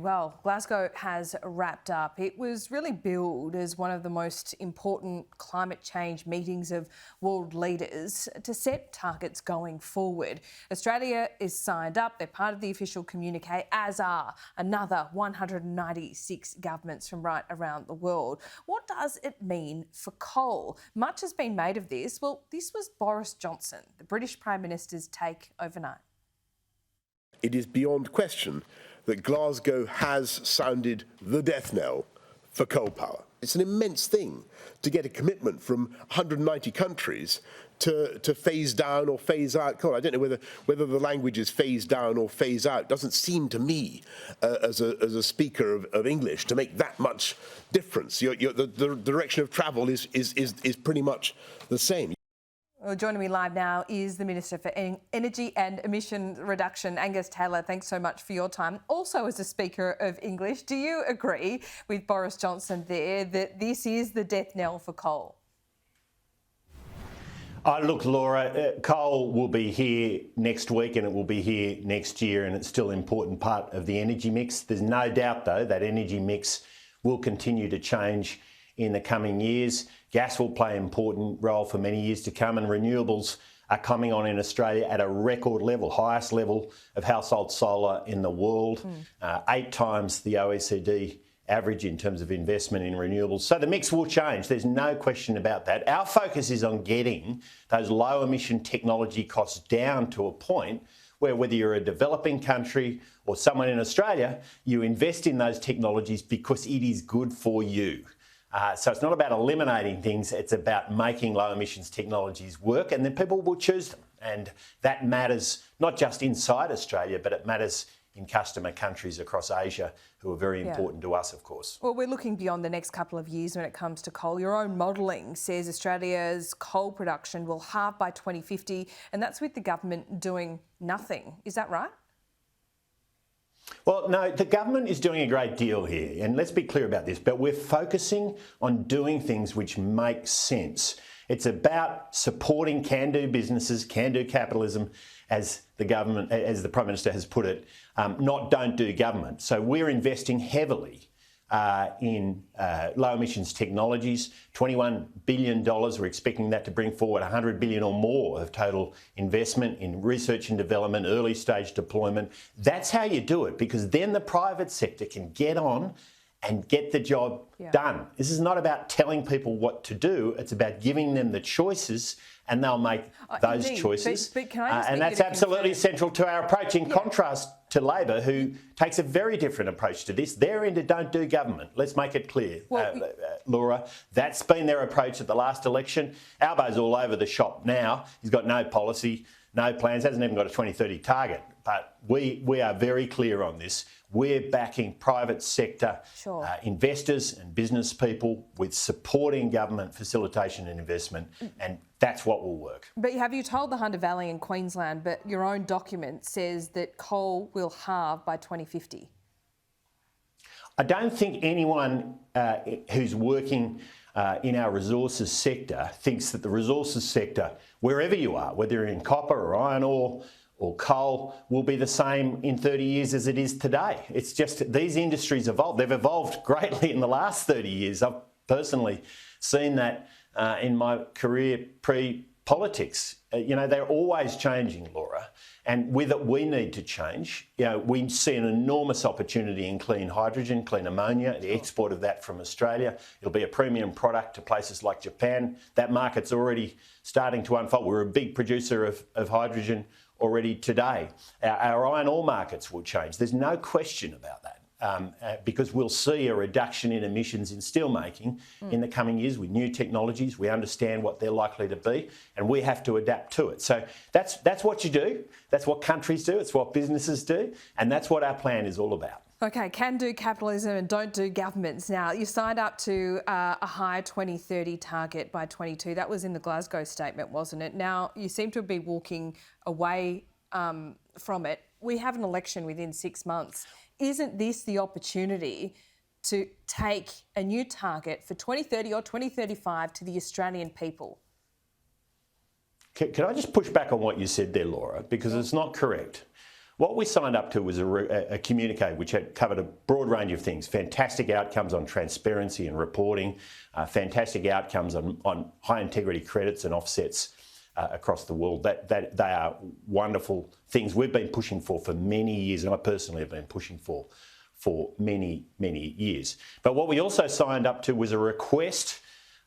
well, Glasgow has wrapped up. It was really billed as one of the most important climate change meetings of world leaders to set targets going forward. Australia is signed up. They're part of the official communique, as are another 196 governments from right around the world. What does it mean for coal? Much has been made of this. Well, this was Boris Johnson, the British Prime Minister's take overnight. It is beyond question that Glasgow has sounded the death knell for coal power. It's an immense thing to get a commitment from 190 countries to phase down or phase out coal. I don't know whether the language is phase down or phase out. It doesn't seem to me, as a speaker of English, to make that much difference. The direction of travel is pretty much the same. Well, joining me live now is the Minister for Energy and Emission Reduction, Angus Taylor. Thanks so much for your time. Also, as a speaker of English, do you agree with Boris Johnson there that this is the death knell for coal? Look, Laura, coal will be here next week and it will be here next year, and it's still an important part of the energy mix. There's no doubt, though, that energy mix will continue to change in the coming years. Gas will play an important role for many years to come, and renewables are coming on in Australia at a record level, highest level of household solar in the world, 8 times the OECD average in terms of investment in renewables. So the mix will change. There's no question about that. Our focus is on getting those low emission technology costs down to a point where, whether you're a developing country or someone in Australia, you invest in those technologies because it is good for you. So it's not about eliminating things, it's about making low emissions technologies work, and then people will choose them. And that matters not just inside Australia, but it matters in customer countries across Asia who are very important to us, of course. Well, we're looking beyond the next couple of years when it comes to coal. Your own modelling says Australia's coal production will halve by 2050, and that's with the government doing nothing. Is that right? Well, no, the government is doing a great deal here, and let's be clear about this, but we're focusing on doing things which make sense. It's about supporting can-do businesses, can-do capitalism, as the government, as the Prime Minister has put it, not don't-do government. So we're investing heavily in low emissions technologies, $21 billion. We're expecting that to bring forward $100 billion or more of total investment in research and development, early stage deployment. That's how you do it, because then the private sector can get on and get the job done. This is not about telling people what to do. It's about giving them the choices, and they'll make those choices. But can I just and that's absolutely central to our approach, in contrast to Labor, who takes a very different approach to this. They're into don't-do government. Let's make it clear, Laura. That's been their approach at the last election. Albo's all over the shop now. He's got no policy, no plans, hasn't even got a 2030 target. But we are very clear on this. We're backing private sector investors and business people with supporting government facilitation and investment, and that's what will work. But have you told the Hunter Valley in Queensland, but your own document says that coal will halve by 2050? I don't think anyone who's working in our resources sector thinks that the resources sector, wherever you are, whether you're in copper or iron ore or coal, will be the same in 30 years as it is today. It's just these industries evolve. They've evolved greatly in the last 30 years. I've personally seen that in my career pre-politics. They're always changing, Laura. And with it, we need to change. We see an enormous opportunity in clean hydrogen, clean ammonia, the export of that from Australia. It'll be a premium product to places like Japan. That market's already starting to unfold. We're a big producer of hydrogen already today. Our iron ore markets will change. There's no question about that, because we'll see a reduction in emissions in steelmaking in the coming years with new technologies. We understand what they're likely to be, and we have to adapt to it. So that's what you do. That's what countries do. It's what businesses do, and that's what our plan is all about. Okay, can do capitalism and don't do governments. Now, you signed up to a high 2030 target by 22. That was in the Glasgow statement, wasn't it? Now, you seem to be walking away from it. We have an election within 6 months. Isn't this the opportunity to take a new target for 2030 or 2035 to the Australian people? Can I just push back on what you said there, Laura, because it's not correct. What we signed up to was a communique which had covered a broad range of things. Fantastic outcomes on transparency and reporting, fantastic outcomes on high integrity credits and offsets across the world. That they are wonderful things we've been pushing for many years, and I personally have been pushing for many, many years. But what we also signed up to was a request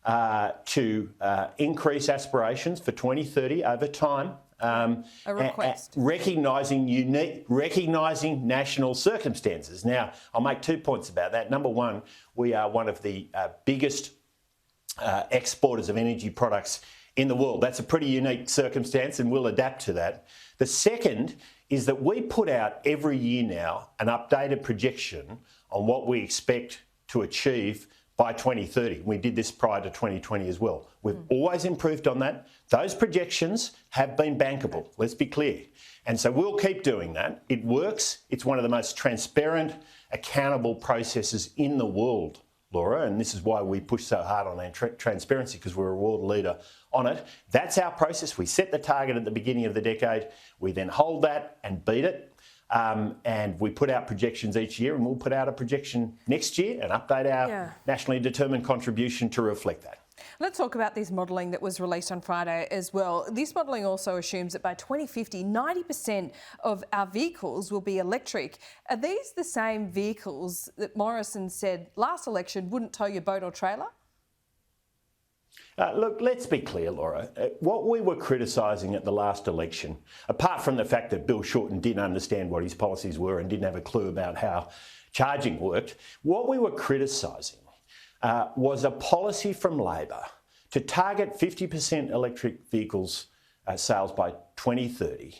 to increase aspirations for 2030 over time. A request. Recognising national circumstances. Now, I'll make 2 points about that. Number one, we are one of the biggest exporters of energy products in the world. That's a pretty unique circumstance, and we'll adapt to that. The second is that we put out every year now an updated projection on what we expect to achieve by 2030. We did this prior to 2020 as well. We've always improved on that. Those projections have been bankable, let's be clear. And so we'll keep doing that. It works. It's one of the most transparent, accountable processes in the world, Laura, and this is why we push so hard on our transparency, because we're a world leader on it. That's our process. We set the target at the beginning of the decade. We then hold that and beat it. And we put out projections each year, and we'll put out a projection next year and update our nationally determined contribution to reflect that. Let's talk about this modelling that was released on Friday as well. This modelling also assumes that by 2050, 90% of our vehicles will be electric. Are these the same vehicles that Morrison said last election wouldn't tow your boat or trailer? Look, let's be clear, Laura. What we were criticising at the last election, apart from the fact that Bill Shorten didn't understand what his policies were and didn't have a clue about how charging worked, what we were criticising was a policy from Labor to target 50% electric vehicles sales by 2030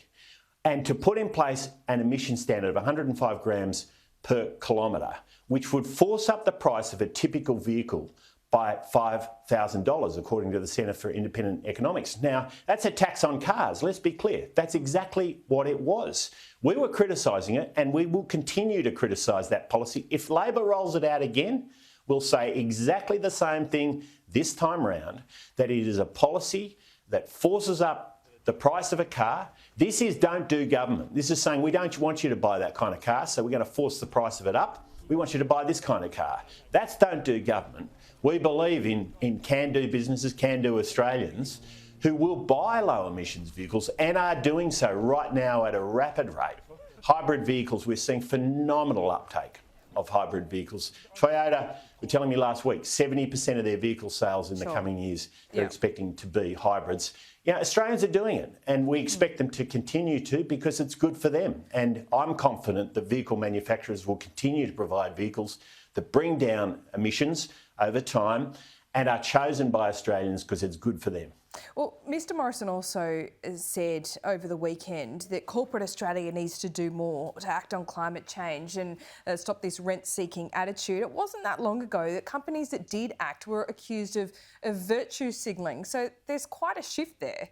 and to put in place an emission standard of 105 grams per kilometre, which would force up the price of a typical vehicle by $5,000, according to the Centre for Independent Economics. Now, that's a tax on cars, let's be clear. That's exactly what it was. We were criticising it, and we will continue to criticise that policy. If Labor rolls it out again, we'll say exactly the same thing this time round, that it is a policy that forces up the price of a car. This is don't do government. This is saying we don't want you to buy that kind of car, so we're going to force the price of it up. We want you to buy this kind of car. That's don't do government. We believe in can-do businesses, can-do Australians who will buy low emissions vehicles and are doing so right now at a rapid rate. Hybrid vehicles, we're seeing phenomenal uptake of hybrid vehicles. Toyota were telling me last week 70% of their vehicle sales in the coming years they're expecting to be hybrids. You know, Australians are doing it, and we expect them to continue to because it's good for them. And I'm confident that vehicle manufacturers will continue to provide vehicles that bring down emissions over time and are chosen by Australians because it's good for them. Well, Mr Morrison also said over the weekend that corporate Australia needs to do more to act on climate change and stop this rent-seeking attitude. It wasn't that long ago that companies that did act were accused of virtue signalling. So there's quite a shift there.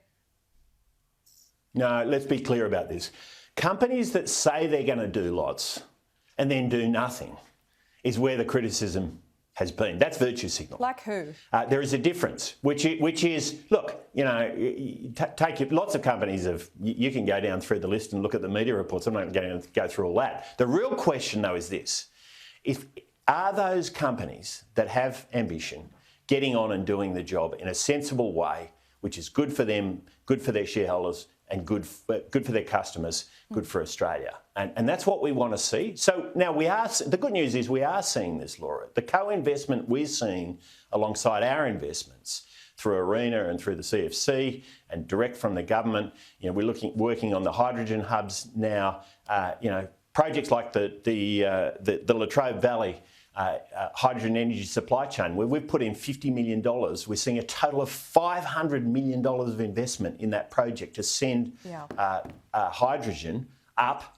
No, let's be clear about this. Companies that say they're going to do lots and then do nothing is where the criticism has been. That's virtue signal. Like who? There is a difference, which is, look, you know, lots of companies have, you can go down through the list and look at the media reports. I'm not going to go through all that. The real question, though, is this. Are those companies that have ambition getting on and doing the job in a sensible way, which is good for them, good for their shareholders, and good for their customers, good for Australia. And that's what we want to see. So now the good news is we are seeing this, Laura. The co-investment we're seeing alongside our investments through ARENA and through the CFC and direct from the government, you know, we're working on the hydrogen hubs now, you know, projects like the Latrobe Valley hydrogen energy supply chain, where we've put in $50 million. We're seeing a total of $500 million of investment in that project to send hydrogen up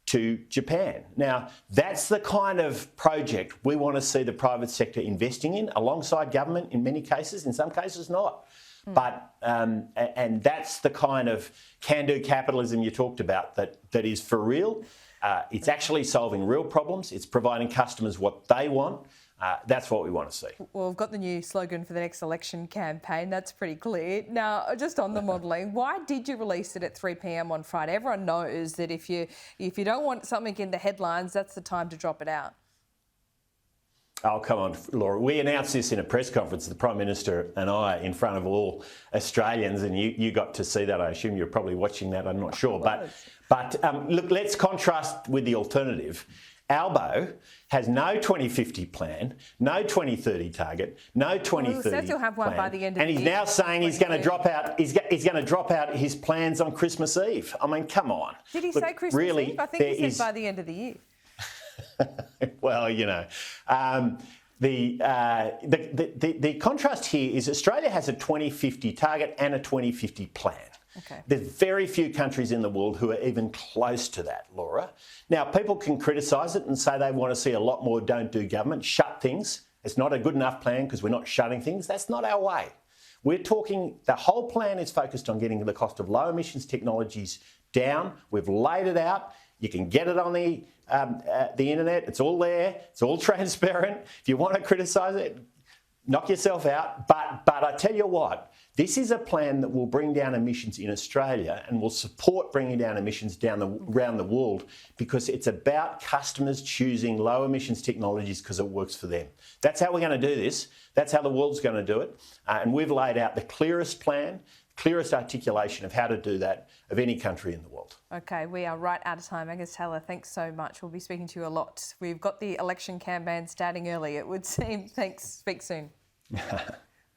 to Japan. Now, that's the kind of project we want to see the private sector investing in alongside government in many cases, in some cases not. But and that's the kind of can-do capitalism you talked about that is for real It's actually solving real problems. It's providing customers what they want. That's what we want to see. Well, we've got the new slogan for the next election campaign. That's pretty clear. Now, just on the modelling, why did you release it at 3 p.m. on Friday? Everyone knows that if you don't want something in the headlines, that's the time to drop it out. Oh, come on, Laura. We announced this in a press conference, the Prime Minister and I, in front of all Australians, and you got to see that. I assume you're probably watching that. I'm not sure. But look, let's contrast with the alternative. Albo has no 2050 plan, no 2030 target, no 2030 says he'll have one plan, by the end of and the he's year. now saying he's going to drop out. He's going to drop out his plans on Christmas Eve. I mean, come on. Did he Look, say Christmas really, Eve? I think he said by the end of the year. Well, you know, the contrast here is Australia has a 2050 target and a 2050 plan. Okay. There's very few countries in the world who are even close to that, Laura. Now, people can criticise it and say they want to see a lot more don't do government, shut things. It's not a good enough plan because we're not shutting things. That's not our way. We're talking, the whole plan is focused on getting the cost of low emissions technologies down. We've laid it out. You can get it on the internet. It's all there. It's all transparent. If you want to criticise it, knock yourself out. But I tell you what, this is a plan that will bring down emissions in Australia and will support bringing down emissions around the world, because it's about customers choosing low emissions technologies because it works for them. That's how we're going to do this. That's how the world's going to do it. And we've laid out the clearest plan, clearest articulation of how to do that of any country in the world. Okay, we are right out of time. Angus Taylor, thanks so much. We'll be speaking to you a lot. We've got the election campaign starting early, it would seem. Thanks. Speak soon.